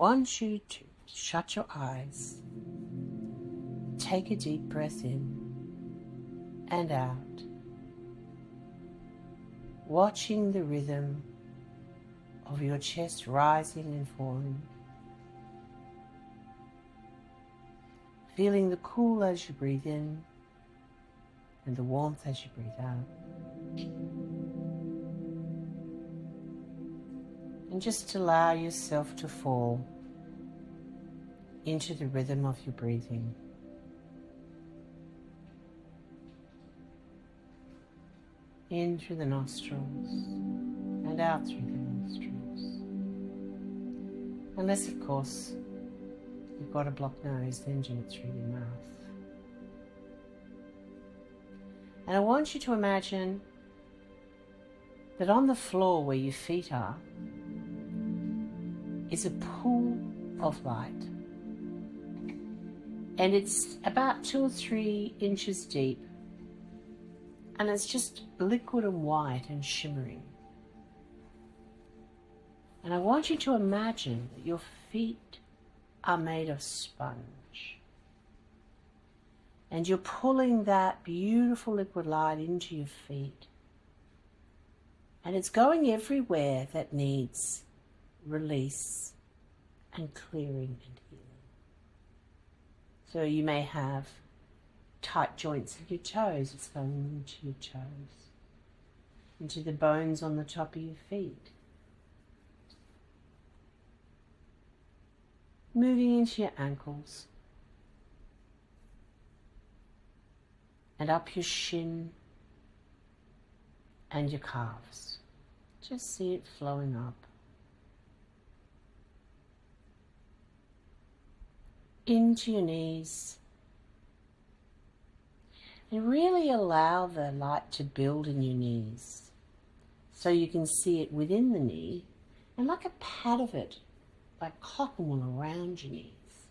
want you to shut your eyes, take a deep breath in and out, watching the rhythm of your chest rising and falling, feeling the cool as you breathe in and the warmth as you breathe out. And just allow yourself to fall into the rhythm of your breathing. In through the nostrils and out through the nostrils. Unless, of course, you've got a blocked nose, then do it through your mouth. And I want you to imagine that on the floor where your feet are is a pool of light. And it's about 2 or 3 inches deep. And it's just liquid and white and shimmering. And I want you to imagine that your feet are made of sponge. And you're pulling that beautiful liquid light into your feet. And it's going everywhere that needs release and clearing and healing. So you may have tight joints of your toes. It's going into your toes, into the bones on the top of your feet, moving into your ankles and up your shin and your calves. Just see it flowing up into your knees. And really allow the light to build in your knees so you can see it within the knee and like a pad of it, like cotton wool around your knees.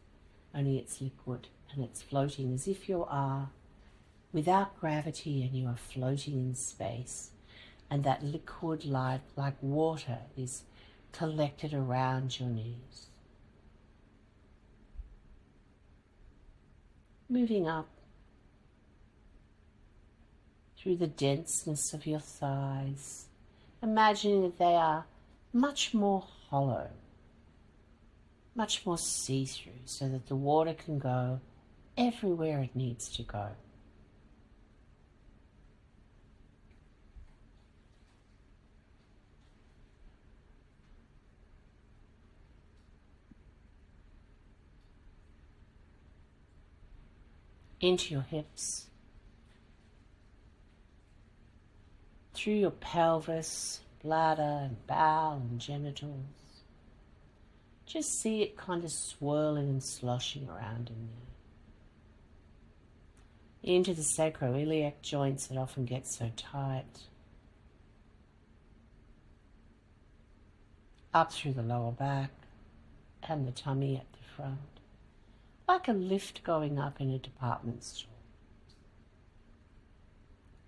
Only it's liquid and it's floating as if you are without gravity and you are floating in space. And that liquid light, like water, is collected around your knees. Moving up through the denseness of your thighs, imagining that they are much more hollow, much more see-through, so that the water can go everywhere it needs to go. Into your hips, through your pelvis, bladder and bowel and genitals. Just see it kind of swirling and sloshing around in there. Into the sacroiliac joints that often get so tight. Up through the lower back and the tummy at the front. Like a lift going up in a department store.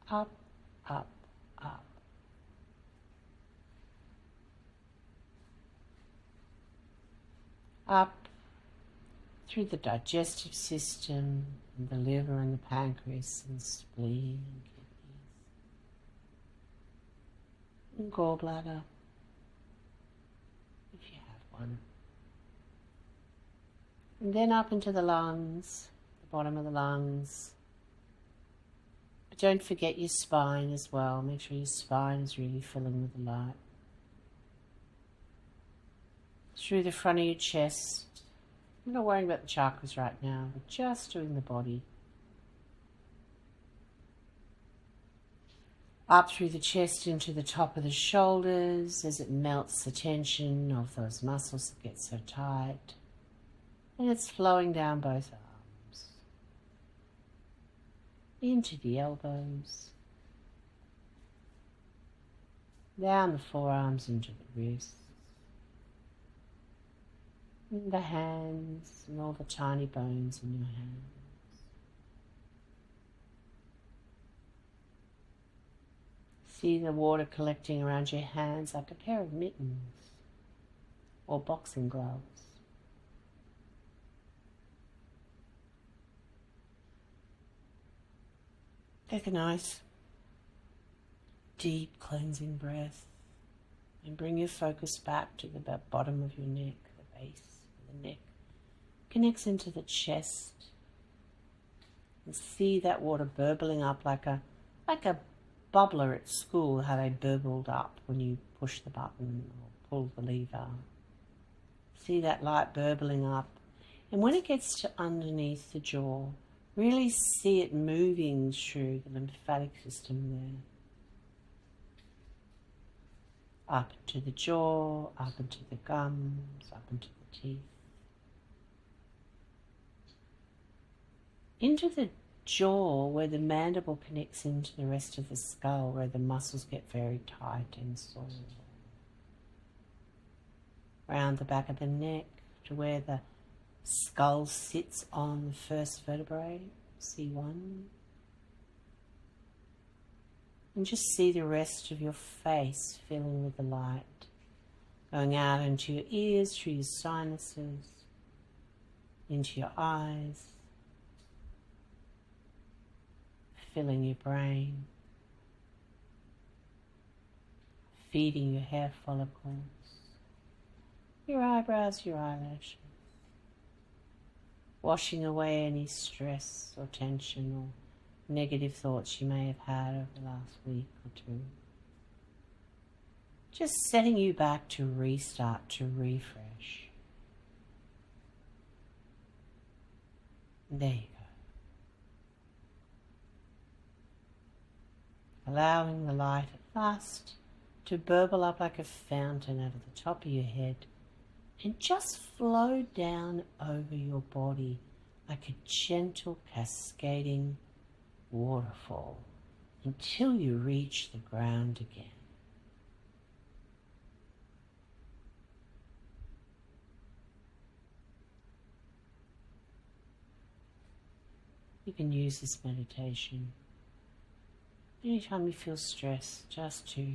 Up, up, up. Up through the digestive system, and the liver and the pancreas and spleen and kidneys. And gallbladder, if you have one. And then up into the lungs, the bottom of the lungs. But don't forget your spine as well. Make sure your spine is really filling with the light. Through the front of your chest. I'm not worrying about the chakras right now. We're just doing the body. Up through the chest into the top of the shoulders as it melts the tension of those muscles that get so tight. And it's flowing down both arms. Into the elbows. Down the forearms into the wrists. And the hands and all the tiny bones in your hands. See the water collecting around your hands like a pair of mittens or boxing gloves. Take a nice, deep cleansing breath and bring your focus back to the bottom of your neck, the base of the neck. Connects into the chest. And see that water burbling up like a bubbler at school, how they burbled up when you push the button or pull the lever. See that light burbling up. And when it gets to underneath the jaw, really see it moving through the lymphatic system there. Up into the jaw, up into the gums, up into the teeth. Into the jaw where the mandible connects into the rest of the skull, where the muscles get very tight and sore. Round the back of the neck to where the skull sits on the first vertebrae, C1. And just see the rest of your face filling with the light, going out into your ears, through your sinuses, into your eyes, filling your brain, feeding your hair follicles, your eyebrows, your eyelashes, washing away any stress or tension or negative thoughts you may have had over the last week or two. Just setting you back to restart, to refresh. There you go. Allowing the light at last to burble up like a fountain out of the top of your head and just flow down over your body like a gentle cascading waterfall until you reach the ground again. You can use this meditation anytime you feel stressed, just to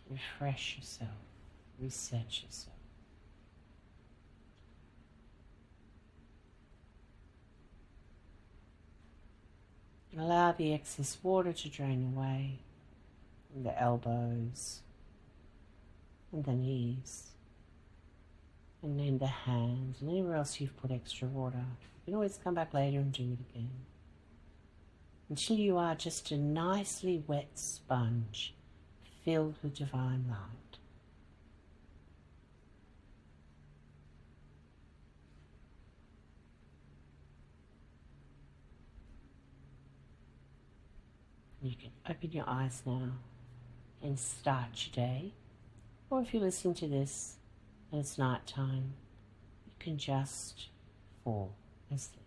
refresh yourself, reset yourself. Allow the excess water to drain away from the elbows and the knees, and then the hands and anywhere else you've put extra water. You can always come back later and do it again, until you are just a nicely wet sponge filled with divine light. You can open your eyes now and start your day. Or if you're listening to this and it's night time, you can just fall asleep.